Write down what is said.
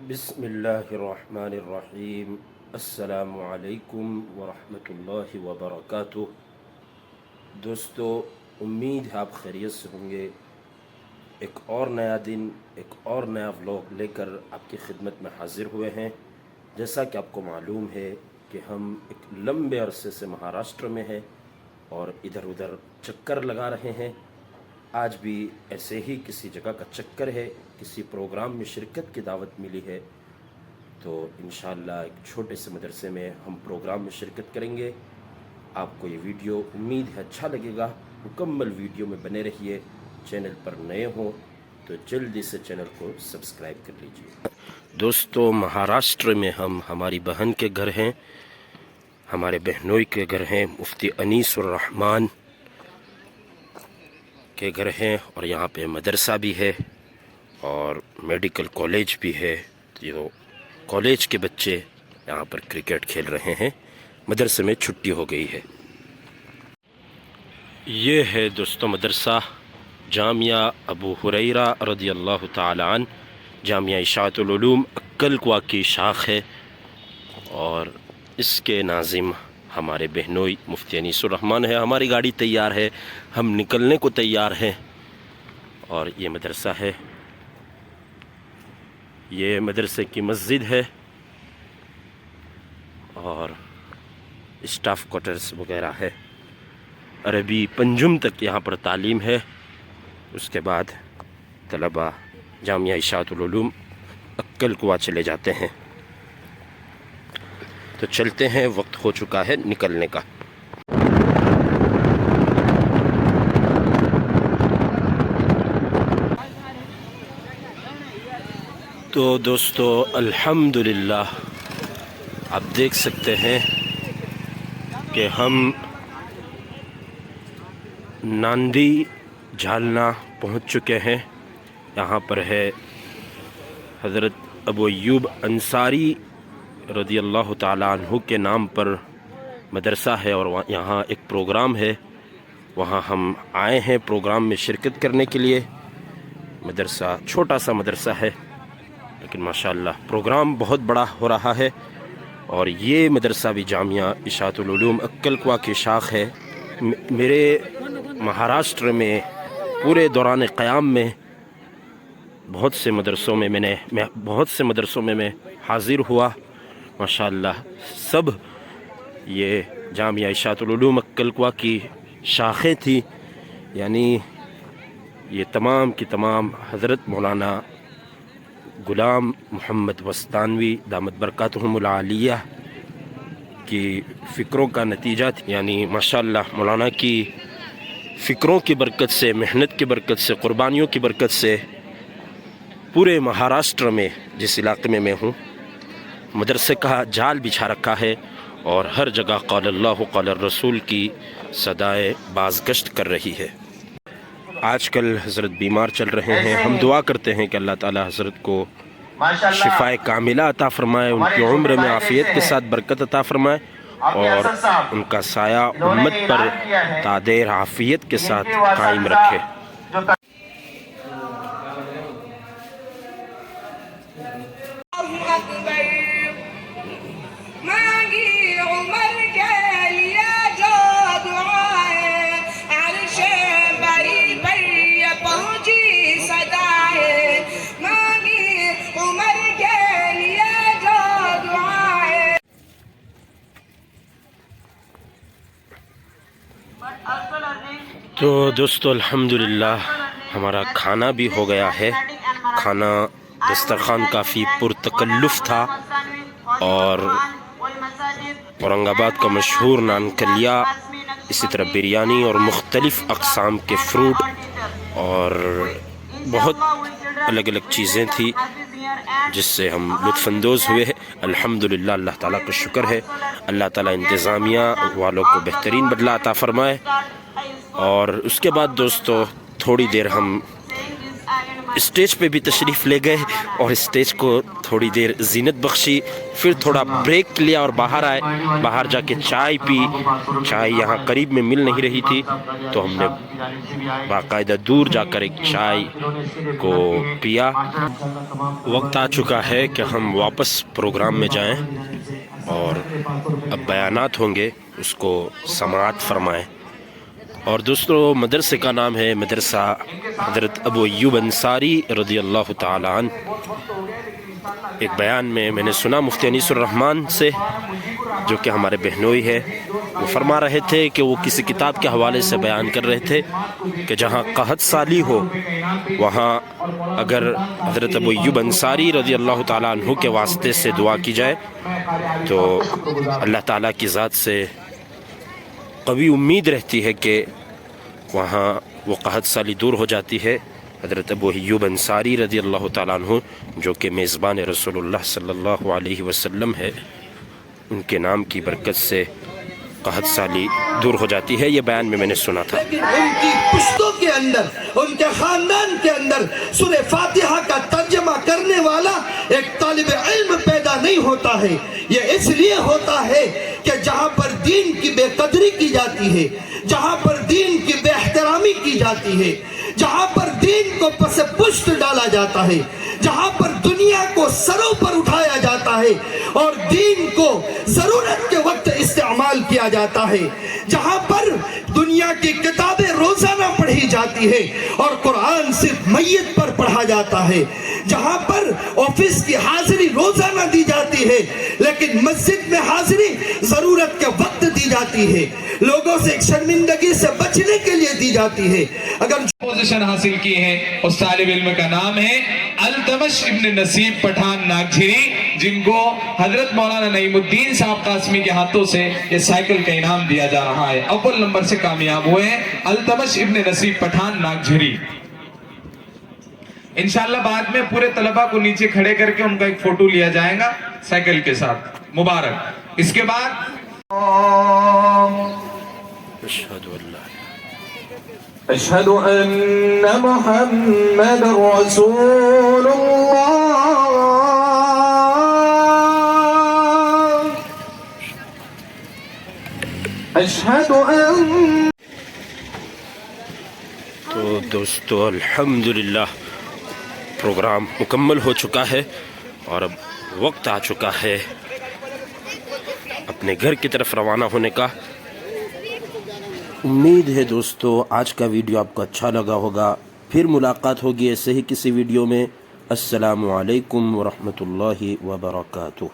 بسم اللہ الرحمن الرحیم۔ السلام علیکم ورحمۃ اللہ وبرکاتہ۔ دوستو، امید ہے آپ خیریت سے ہوں گے۔ ایک اور نیا دن، ایک اور نیا ولاگ لے کر آپ کی خدمت میں حاضر ہوئے ہیں۔ جیسا کہ آپ کو معلوم ہے کہ ہم ایک لمبے عرصے سے مہاراشٹر میں ہیں اور ادھر ادھر چکر لگا رہے ہیں۔ آج بھی ایسے ہی کسی جگہ کا چکر ہے، کسی پروگرام میں شرکت کی دعوت ملی ہے، تو انشاءاللہ ایک چھوٹے سے مدرسے میں ہم پروگرام میں شرکت کریں گے۔ آپ کو یہ ویڈیو امید ہے اچھا لگے گا، مکمل ویڈیو میں بنے رہیے۔ چینل پر نئے ہوں تو جلدی سے چینل کو سبسکرائب کر لیجیے۔ دوستو، مہاراشٹر میں ہم ہماری بہن کے گھر ہیں، ہمارے بہنوئی کے گھر ہیں، مفتی انیس الرحمن کے گھر ہیں، اور یہاں پہ مدرسہ بھی ہے اور میڈیکل کالج بھی ہے۔ تو کالج کے بچے یہاں پر کرکٹ کھیل رہے ہیں، مدرسے میں چھٹی ہو گئی ہے۔ یہ ہے دوستو مدرسہ جامعہ ابو ہریرہ رضی اللہ تعالی عنہ، جامعہ اشاعت العلوم اکلکوا کی شاخ ہے، اور اس کے ناظم ہمارے بہنوئی مفتی انیس الرحمن ہے۔ ہماری گاڑی تیار ہے، ہم نکلنے کو تیار ہیں، اور یہ مدرسہ ہے، یہ مدرسے کی مسجد ہے، اور اسٹاف کوارٹرز وغیرہ ہے۔ عربی پنجم تک یہاں پر تعلیم ہے، اس کے بعد طلبہ جامعہ اشاعت العلوم اکلکوا چلے جاتے ہیں۔ تو چلتے ہیں، وقت ہو چکا ہے نکلنے کا۔ تو دوستو، الحمدللہ آپ دیکھ سکتے ہیں کہ ہم ناندی جھالنا پہنچ چکے ہیں۔ یہاں پر ہے حضرت ابو ایوب انصاری رضی اللہ تعالیٰ عنہ کے نام پر مدرسہ ہے، اور یہاں ایک پروگرام ہے، وہاں ہم آئے ہیں پروگرام میں شرکت کرنے کے لیے۔ مدرسہ چھوٹا سا مدرسہ ہے، لیکن ماشاءاللہ پروگرام بہت بڑا ہو رہا ہے، اور یہ مدرسہ بھی جامعہ اشاعت العلوم اکلکوا کی شاخ ہے۔ میرے مہاراشٹر میں پورے دوران قیام میں بہت سے مدرسوں میں میں حاضر ہوا، ماشاءاللہ سب یہ جامعہ اشاعت العلوم اکلکوا کی شاخیں تھی، یعنی یہ تمام کی تمام حضرت مولانا غلام محمد وستانوی دامت برکاتہم العالیہ کی فکروں کا نتیجہ تھی۔ یعنی ماشاءاللہ مولانا کی فکروں کی برکت سے، محنت کی برکت سے، قربانیوں کی برکت سے پورے مہاراشٹر میں جس علاقے میں ہوں، مدرسے کا جال بچھا رکھا ہے، اور ہر جگہ قال اللہ قال الرسول کی صدائے بازگشت کر رہی ہے۔ آج کل حضرت بیمار چل رہے ہیں، ہم دعا کرتے ہیں کہ اللہ تعالی حضرت کو شفائے کاملہ عطا فرمائے، ان کی عمر میں عافیت کے ساتھ برکت عطا فرمائے، اور ان کا سایہ امت پر تا دیر عافیت کے ساتھ قائم رکھے۔ تو دوستو، الحمدللہ ہمارا کھانا بھی ہو گیا ہے۔ کھانا دسترخوان کافی پرتکلف تھا، اور اورنگ آباد کا مشہور نان کلیا، اسی طرح بریانی اور مختلف اقسام کے فروٹ اور بہت الگ الگ چیزیں تھیں، جس سے ہم لطف اندوز ہوئے۔ الحمدللہ، اللہ تعالیٰ کا شکر ہے، اللہ تعالیٰ انتظامیہ والوں کو بہترین بدلہ عطا فرمائے۔ اور اس کے بعد دوستو، تھوڑی دیر ہم اسٹیج پہ بھی تشریف لے گئے اور اسٹیج کو تھوڑی دیر زینت بخشی، پھر تھوڑا بریک لیا اور باہر آئے، باہر جا کے چائے پی۔ چائے یہاں قریب میں مل نہیں رہی تھی تو ہم نے باقاعدہ دور جا کر ایک چائے کو پیا۔ وقت آ چکا ہے کہ ہم واپس پروگرام میں جائیں اور اب بیانات ہوں گے، اس کو سماعت فرمائیں۔ اور دوستو، مدرسے کا نام ہے مدرسہ حضرت ابو ایوب انصاری رضی اللہ تعالیٰ عنہ۔ ایک بیان میں نے سنا مفتی انیس الرحمن سے، جو کہ ہمارے بہنوئی ہے، وہ فرما رہے تھے کہ وہ کسی کتاب کے حوالے سے بیان کر رہے تھے کہ جہاں قحط سالی ہو وہاں اگر حضرت ابو ایوب انصاری رضی اللہ تعالیٰ عنہ کے واسطے سے دعا کی جائے تو اللہ تعالیٰ کی ذات سے قوی امید رہتی ہے کہ وہاں وہ قحط سالی دور ہو جاتی ہے۔ حضرت ابو ایوب انصاری رضی اللہ تعالیٰ عنہ، جو کہ میزبان رسول اللہ صلی اللہ علیہ وسلم ہے، ان کے نام کی برکت سے قحط سالی دور ہو جاتی ہے۔ یہ بیان میں نے سنا تھا۔ لیکن ان کی پشتوں کے اندر، ان کے خاندان کے اندر سورہ فاتحہ کا ترجمہ کرنے والا ایک طالب علم پیدا نہیں ہوتا ہے۔ یہ اس لیے ہوتا ہے کہ جہاں پر دین کی بے قدری کی جاتی ہے، جہاں پر دین کی بے احترامی کی جاتی ہے، جہاں پر دین کو پس پشت ڈالا جاتا ہے، جہاں پر دنیا کو سروں پر اٹھایا جاتا ہے اور دین کو ضرورت کے وقت استعمال کیا جاتا ہے، جہاں پر دنیا کی کتابیں روزانہ پڑھی جاتی ہے اور قرآن صرف میت پر پڑھا جاتا ہے، جہاں پر آفس کی حاضری روزانہ دی جاتی ہے لیکن مسجد میں حاضری ضرورت کے وقت دی جاتی ہے، لوگوں سے ایک شرمندگی سے بچنے کے لیے دی جاتی ہے۔ اگر پوزیشن حاصل کی ہے اس طالب علم کا نام ہے التمش ابن نصیب پٹھان ناگجھری، جن کو حضرت مولانا نعیم الدین صاحب قاسمی کے ہاتھوں سے یہ سائیکل کا انعام دیا جا رہا ہے۔ اول نمبر سے کامیاب ہوئے ہیں التمش ابن نصیب پٹھان ناگجھری۔ انشاءاللہ بعد میں پورے طلبہ کو نیچے کھڑے کر کے ان کا ایک فوٹو لیا جائے گا سائیکل کے ساتھ، مبارک۔ اس کے بعد اشہد ان محمد رسول اللہ، اشہد ان۔ تو دوستو، الحمدللہ پروگرام مکمل ہو چکا ہے اور اب وقت آ چکا ہے اپنے گھر کی طرف روانہ ہونے کا۔ امید ہے دوستو آج کا ویڈیو آپ کو اچھا لگا ہوگا۔ پھر ملاقات ہوگی ایسے ہی کسی ویڈیو میں۔ السلام علیکم ورحمۃ اللہ وبرکاتہ۔